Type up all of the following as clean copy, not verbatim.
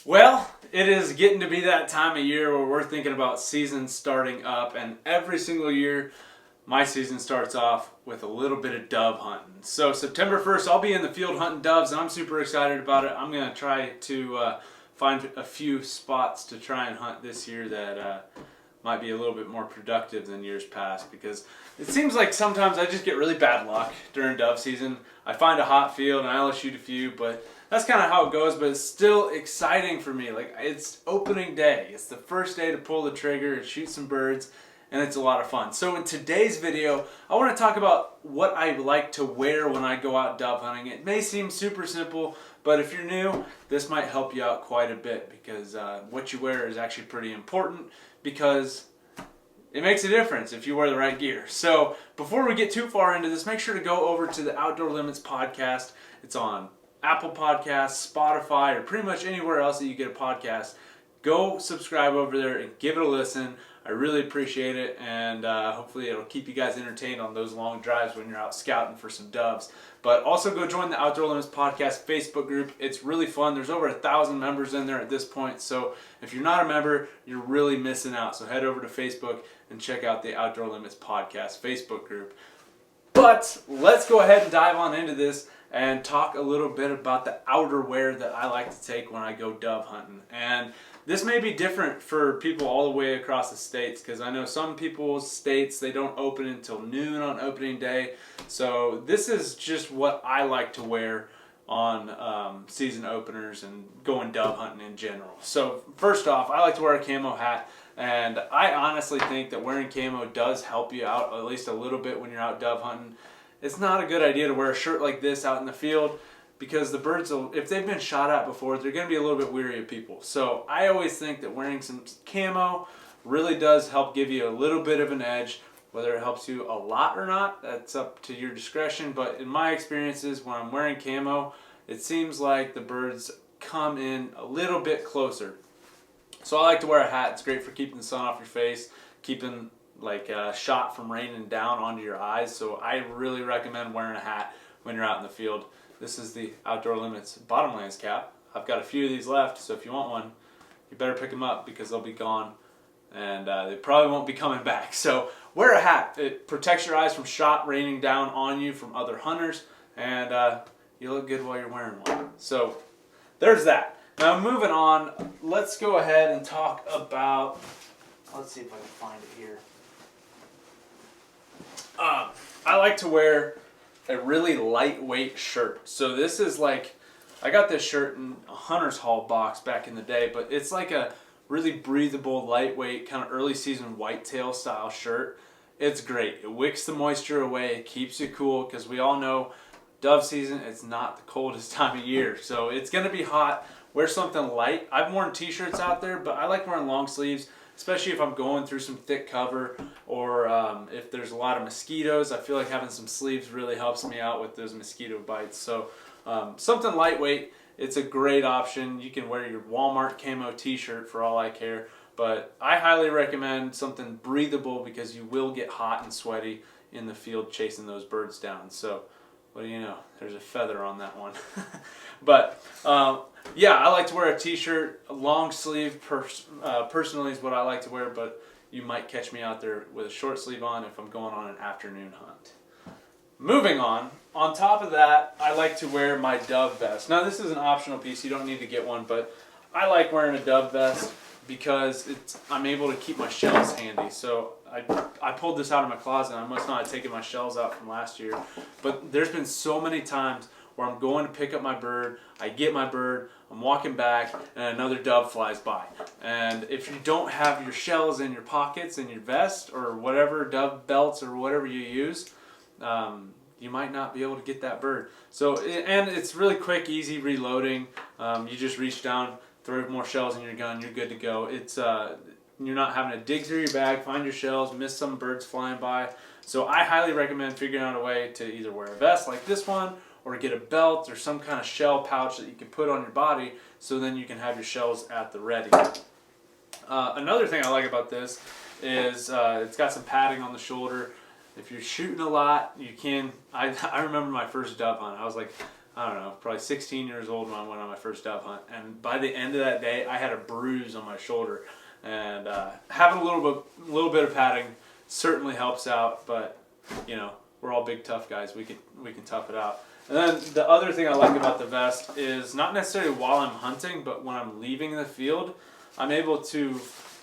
Well, it is getting to be that time of year where we're thinking about season starting up, and every single year my season starts off with a little bit of dove hunting. So September 1st, I'll be in the field hunting doves, and I'm super excited about it. I'm going to try to find a few spots to try and hunt this year that might be a little bit more productive than years past, because it seems like sometimes I just get really bad luck during dove season. I find a hot field and I'll shoot a few, but that's kind of how it goes. But it's still exciting for me. Like, it's opening day. It's the first day to pull the trigger and shoot some birds, and it's a lot of fun. So in today's video, I want to talk about what I like to wear when I go out dove hunting. It may seem super simple, but if you're new, this might help you out quite a bit, because what you wear is actually pretty important, because it makes a difference if you wear the right gear. So before we get too far into this, make sure to go over to the Outdoor Limits podcast. It's on Apple Podcasts, Spotify, or pretty much anywhere else that you get a podcast. Go subscribe over there and give it a listen. I really appreciate it, and hopefully it'll keep you guys entertained on those long drives when you're out scouting for some doves. But also go join the Outdoor Limits Podcast Facebook group. It's really fun. There's over 1,000 members in there at this point, so if you're not a member, you're really missing out. So head over to Facebook and check out the Outdoor Limits Podcast Facebook group. But let's go ahead and dive on into this and talk a little bit about the outerwear that I like to take when I go dove hunting. And this may be different for people all the way across the states, because I know some people's states, they don't open until noon on opening day. So this is just what I like to wear on season openers and going dove hunting in general. So first off, I like to wear a camo hat, and I honestly think that wearing camo does help you out at least a little bit when you're out dove hunting. It's not a good idea to wear a shirt like this out in the field, because the birds will, if they've been shot at before, they're going to be a little bit weary of people. So I always think that wearing some camo really does help give you a little bit of an edge. Whether it helps you a lot or not, that's up to your discretion. But in my experiences, when I'm wearing camo, it seems like the birds come in a little bit closer. So I like to wear a hat. It's great for keeping the sun off your face, keeping like a shot from raining down onto your eyes. So I really recommend wearing a hat when you're out in the field. This is the Outdoor Limits Bottomlands cap. I've got a few of these left, so if you want one, you better pick them up, because they'll be gone, and they probably won't be coming back. So wear a hat. It protects your eyes from shot raining down on you from other hunters, and you look good while you're wearing one. So there's that. Now moving on, let's go ahead and talk about, let's see if I can find it here. I like to wear a really lightweight shirt. So this is like, I got this shirt in a Hunter's Hall box back in the day, but it's like a really breathable, lightweight, kind of early season whitetail style shirt. It's great. It wicks the moisture away. It keeps you cool, because we all know dove season, it's not the coldest time of year. So it's going to be hot. Wear something light. I've worn t-shirts out there, but I like wearing long sleeves, especially if I'm going through some thick cover, or if there's a lot of mosquitoes. I feel like having some sleeves really helps me out with those mosquito bites. So something lightweight, it's a great option. You can wear your Walmart camo t-shirt for all I care, but I highly recommend something breathable, because you will get hot and sweaty in the field chasing those birds down. So what do you know? There's a feather on that one. But yeah, I like to wear a t-shirt. A long sleeve personally is what I like to wear, but you might catch me out there with a short sleeve on if I'm going on an afternoon hunt. Moving on top of that, I like to wear my dove vest. Now this is an optional piece, you don't need to get one, but I like wearing a dove vest because I'm able to keep my shells handy. So I pulled this out of my closet, and I must not have taken my shells out from last year, but there's been so many times where I'm going to pick up my bird, I get my bird, I'm walking back, and another dove flies by. And if you don't have your shells in your pockets, in your vest, or whatever, dove belts, or whatever you use, you might not be able to get that bird. So, and it's really quick, easy reloading. You just reach down, throw more shells in your gun, you're good to go. It's you're not having to dig through your bag, find your shells, miss some birds flying by. So I highly recommend figuring out a way to either wear a vest like this one, or get a belt or some kind of shell pouch that you can put on your body, so then you can have your shells at the ready. Another thing I like about this is it's got some padding on the shoulder. If you're shooting a lot, you can. I remember my first dove hunt. I was like I don't know, probably 16 years old when I went on my first dove hunt. And by the end of that day, I had a bruise on my shoulder. And having a little bit of padding certainly helps out. But you know, we're all big tough guys. We can tough it out. And then the other thing I like about the vest is not necessarily while I'm hunting, but when I'm leaving the field, I'm able to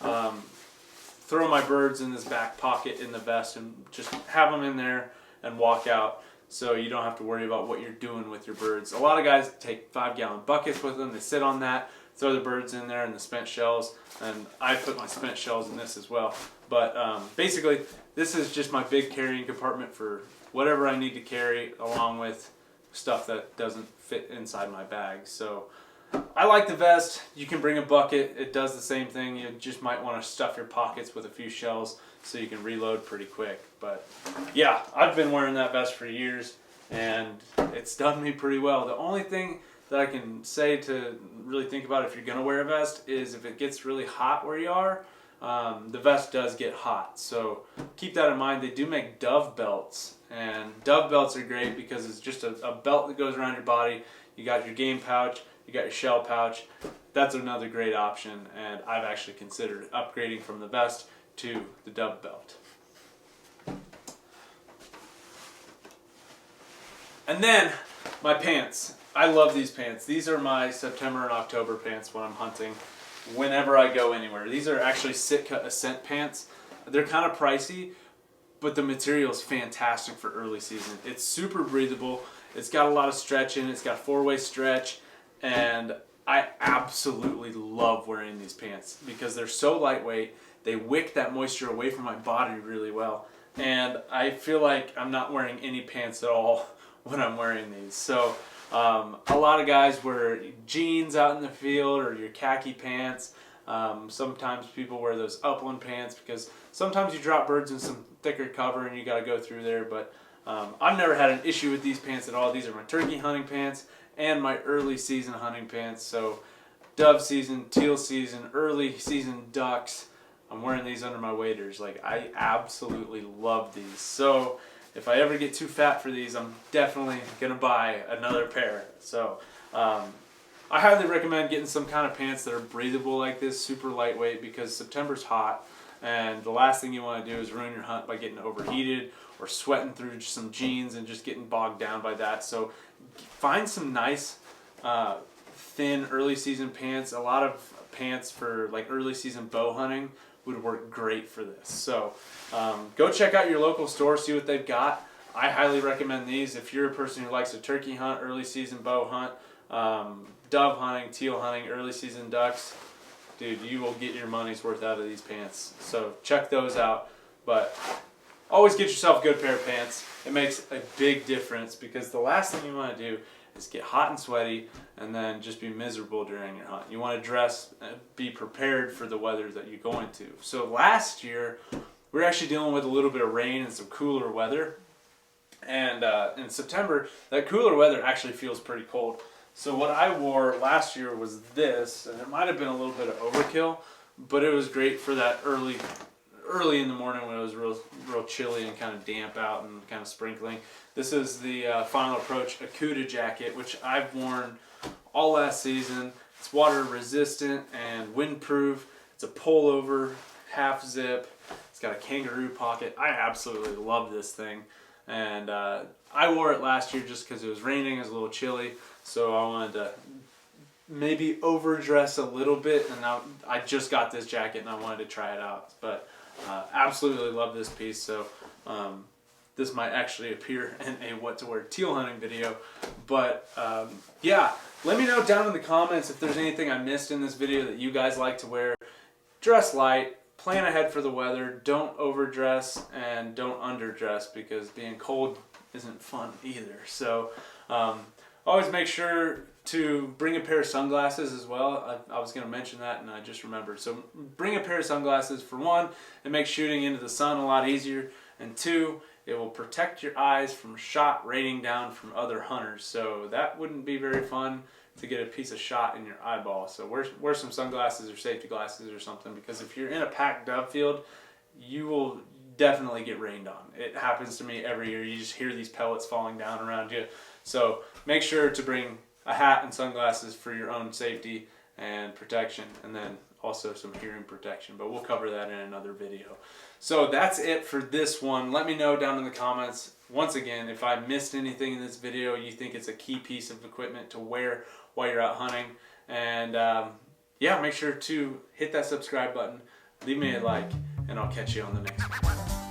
throw my birds in this back pocket in the vest and just have them in there and walk out. So you don't have to worry about what you're doing with your birds. A lot of guys take 5-gallon buckets with them. They sit on that, throw the birds in there and the spent shells. And I put my spent shells in this as well. But basically, this is just my big carrying compartment for whatever I need to carry, along with stuff that doesn't fit inside my bag. So I like the vest. You can bring a bucket. It does the same thing. You just might want to stuff your pockets with a few shells so you can reload pretty quick. But yeah, I've been wearing that vest for years and it's done me pretty well. The only thing that I can say to really think about if you're going to wear a vest is if it gets really hot where you are, the vest does get hot. So keep that in mind. They do make dove belts, and dove belts are great because it's just a belt that goes around your body. You got your game pouch, you got your shell pouch. That's another great option, and I've actually considered upgrading from the vest to the dove belt. And then my pants. I love these pants. These are my September and October pants when I'm hunting, whenever I go anywhere. These are actually Sitka Ascent pants. They're kind of pricey, but the material is fantastic for early season. It's super breathable. It's got a lot of stretch in it. It's got 4-way stretch, and I absolutely love wearing these pants because they're so lightweight. They wick that moisture away from my body really well, and I feel like I'm not wearing any pants at all when I'm wearing these. So a lot of guys wear jeans out in the field or your khaki pants. Sometimes people wear those upland pants because sometimes you drop birds in some thicker cover and you got to go through there. But I've never had an issue with these pants at all. These are my turkey hunting pants and my early season hunting pants. So dove season, teal season, early season ducks, I'm wearing these under my waders. Like, I absolutely love these. So if I ever get too fat for these, I'm definitely going to buy another pair. So I highly recommend getting some kind of pants that are breathable like this, super lightweight, because September's hot, and the last thing you want to do is ruin your hunt by getting overheated or sweating through some jeans and just getting bogged down by that. So find some nice thin early season pants. A lot of pants for like early season bow hunting would work great for this. So go check out your local store, see what they've got. I highly recommend these if you're a person who likes a turkey hunt, early season bow hunt, dove hunting, teal hunting, early season ducks. Dude, you will get your money's worth out of these pants. So check those out. But always get yourself a good pair of pants. It makes a big difference because the last thing you want to do is get hot and sweaty and then just be miserable during your hunt. You want to dress and be prepared for the weather that you're going to. So last year, we were actually dealing with a little bit of rain and some cooler weather. And in September, that cooler weather actually feels pretty cold. So what I wore last year was this, and it might have been a little bit of overkill, but it was great for that early in the morning when it was real chilly and kind of damp out and kind of sprinkling. This is the Final Approach Akuta jacket, which I've worn all last season. It's water resistant and windproof. It's a pullover, half zip. It's got a kangaroo pocket. I absolutely love this thing. And I wore it last year just because it was raining, it was a little chilly. So I wanted to maybe overdress a little bit, and now I just got this jacket and I wanted to try it out. But absolutely love this piece. So this might actually appear in a what to wear teal hunting video. But yeah, let me know down in the comments if there's anything I missed in this video that you guys like to wear. Dress light, plan ahead for the weather, don't overdress and don't underdress because being cold isn't fun either. So always make sure to bring a pair of sunglasses as well. I was going to mention that and I just remembered. So bring a pair of sunglasses. For one, it makes shooting into the sun a lot easier, and two, it will protect your eyes from shot raining down from other hunters. So that wouldn't be very fun to get a piece of shot in your eyeball. So wear some sunglasses or safety glasses or something, because if you're in a packed dove field, you will definitely get rained on. It happens to me every year. You just hear these pellets falling down around you. So make sure to bring a hat and sunglasses for your own safety and protection, and then also some hearing protection, but we'll cover that in another video. So that's it for this one. Let me know down in the comments, once again, if I missed anything in this video, you think it's a key piece of equipment to wear while you're out hunting. And yeah, make sure to hit that subscribe button, leave me a like, and I'll catch you on the next one.